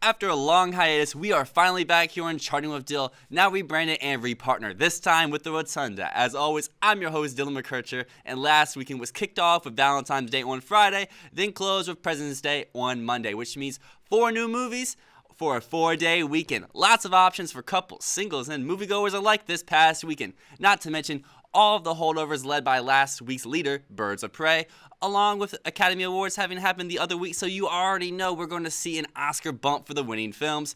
After a long hiatus, we are finally back here on Charting with Dill, now rebranded and repartnered, this time with the Rotunda. As always, I'm your host, Dylan McKercher, and last weekend was kicked off with Valentine's Day on Friday, then closed with President's Day on Monday, which means 4 new movies for a 4-day weekend. Lots of options for couples, singles, and moviegoers alike this past weekend. Not to mention all of the holdovers led by last week's leader, Birds of Prey, along with Academy Awards having happened the other week, so you already know we're going to see an Oscar bump for the winning films.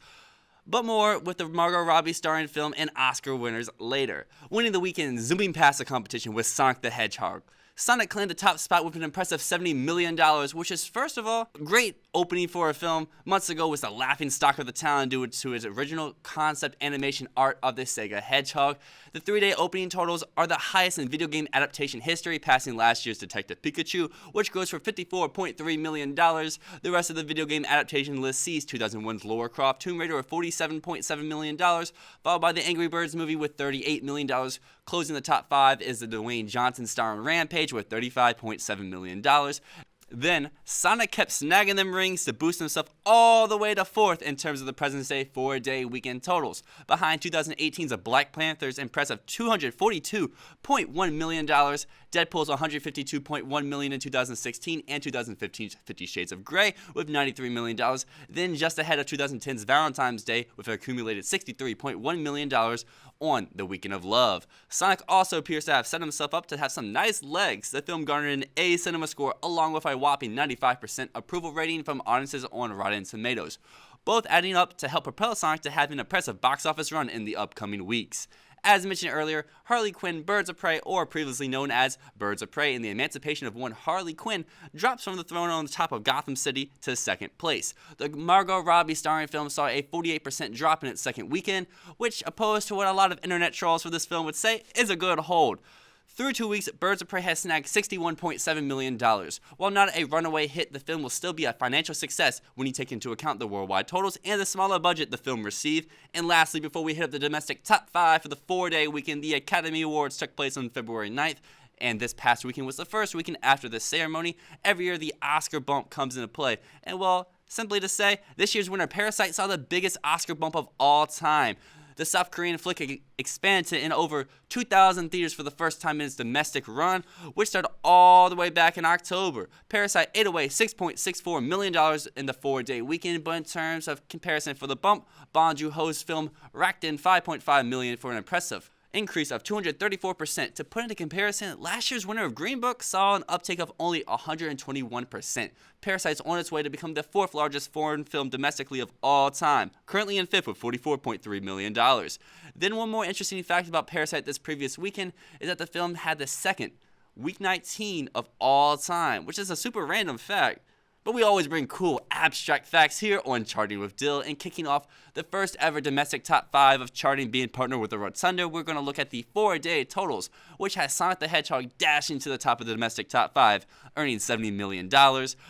But more with the Margot Robbie starring film and Oscar winners later. Winning the weekend, zooming past the competition with Sonic the Hedgehog. Sonic claimed the top spot with an impressive $70 million, which is, first of all, great opening for a film. Months ago was the laughing stock of the town due to his original concept animation art of the Sega Hedgehog. The 3-day opening totals are the highest in video game adaptation history, passing last year's Detective Pikachu, which goes for $54.3 million. The rest of the video game adaptation list sees 2001's Lara Croft Tomb Raider with $47.7 million, followed by the Angry Birds movie with $38 million. Closing the top 5 is the Dwayne Johnson starring Rampage with $35.7 million. Then, Sonic kept snagging them rings to boost himself all the way to 4th in terms of the President's Day 4-day weekend totals, behind 2018's Black Panther's impressive $242.1 million, Deadpool's $152.1 million in 2016, and 2015's 50 Shades of Grey with $93 million, then just ahead of 2010's Valentine's Day with an accumulated $63.1 million on the Weekend of Love. Sonic also appears to have set himself up to have some nice legs. The film garnered an A cinema score along with a whopping 95% approval rating from audiences on Rotten Tomatoes, both adding up to help propel Sonic to have an impressive box office run in the upcoming weeks. As mentioned earlier, Harley Quinn Birds of Prey, or previously known as Birds of Prey and the Emancipation of One Harley Quinn, drops from the throne on the top of Gotham City to 2nd place. The Margot Robbie starring film saw a 48% drop in its second weekend, which, opposed to what a lot of internet trolls for this film would say, is a good hold. Through 2 weeks, Birds of Prey has snagged $61.7 million. While not a runaway hit, the film will still be a financial success when you take into account the worldwide totals and the smaller budget the film received. And lastly, before we hit up the domestic top 5 for the 4-day weekend, the Academy Awards took place on February 9th. And this past weekend was the first weekend after this ceremony. Every year, the Oscar bump comes into play. And well, simply to say, this year's winner, Parasite, saw the biggest Oscar bump of all time. The South Korean flick expanded in over 2,000 theaters for the first time in its domestic run, which started all the way back in October. Parasite ate away $6.64 million in the 4-day weekend, but in terms of comparison for the bump, Bong Joon-ho's film racked in $5.5 million for an impressive increase of 234%. To put into comparison, last year's winner of Green Book saw an uptake of only 121%. Parasite's on its way to become the 4th largest foreign film domestically of all time, currently in 5th with $44.3 million. Then one more interesting fact about Parasite this previous weekend is that the film had the 2nd weeknight teen of all time, which is a super random fact. But we always bring cool, abstract facts here on Charting with Dill, and kicking off the first ever domestic top 5 of Charting being partnered with the Rotunda, we're going to look at the 4-day totals, which has Sonic the Hedgehog dashing to the top of the domestic top 5, earning $70 million.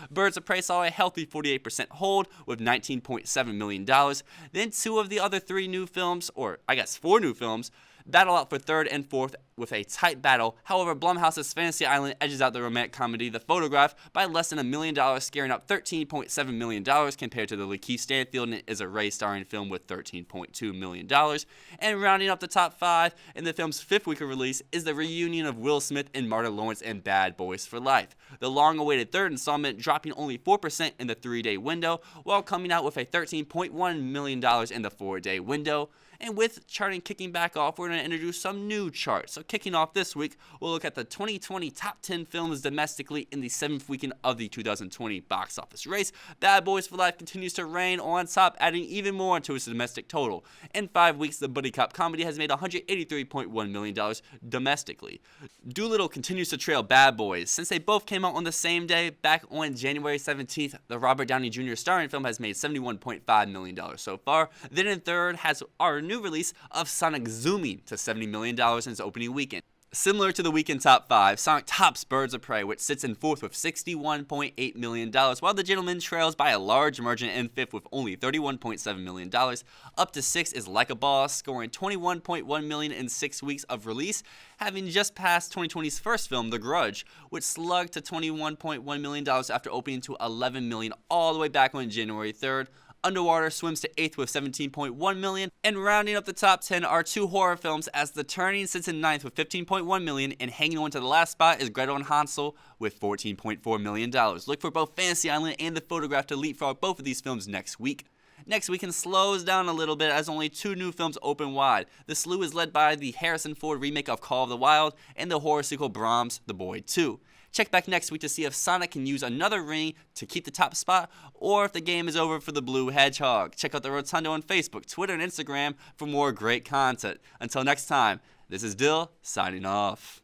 Birds of Prey saw a healthy 48% hold with $19.7 million. Then 2 of the other 3 new films, or I guess 4 new films, battle out for 3rd and 4th with a tight battle. However, Blumhouse's Fantasy Island edges out the romantic comedy The Photograph by less than $1 million, scaring up $13.7 million compared to the Lakeith Stanfield and Issa Rae starring film with $13.2 million. And rounding up the top 5 in the film's 5th week of release is the reunion of Will Smith and Martin Lawrence in Bad Boys for Life. The long-awaited 3rd installment dropping only 4% in the 3-day window, while coming out with a $13.1 million in the 4-day window. And with Charting kicking back off, we're going to introduce some new charts. So kicking off this week, we'll look at the 2020 top 10 films domestically in the 7th weekend of the 2020 box office race. Bad Boys for Life continues to reign on top, adding even more to its domestic total. In 5 weeks, the buddy cop comedy has made $183.1 million domestically. Doolittle continues to trail Bad Boys. Since they both came out on the same day, back on January 17th, the Robert Downey Jr. starring film has made $71.5 million so far. Then in 3rd has our new release of Sonic zooming to $70 million in its opening weekend. Similar to the weekend top 5, Sonic tops Birds of Prey, which sits in 4th with $61.8 million, while The Gentleman trails by a large margin in 5th with only $31.7 million. Up to 6th is Like a Boss, scoring $21.1 million in 6 weeks of release, having just passed 2020's first film, The Grudge, which slugged to $21.1 million after opening to $11 million all the way back on January 3rd. Underwater swims to 8th with $17.1 million, and rounding up the top 10 are 2 horror films, as The Turning sits in 9th with $15.1 million, and hanging on to the last spot is Gretel and Hansel with $14.4 million. Look for both Fantasy Island and The Photograph to leapfrog both of these films next week. Next weekend slows down a little bit as only 2 new films open wide. The slew is led by the Harrison Ford remake of Call of the Wild and the horror sequel Brahms' The Boy 2. Check back next week to see if Sonic can use another ring to keep the top spot, or if the game is over for the Blue Hedgehog. Check out the Rotunda on Facebook, Twitter, and Instagram for more great content. Until next time, this is Dill signing off.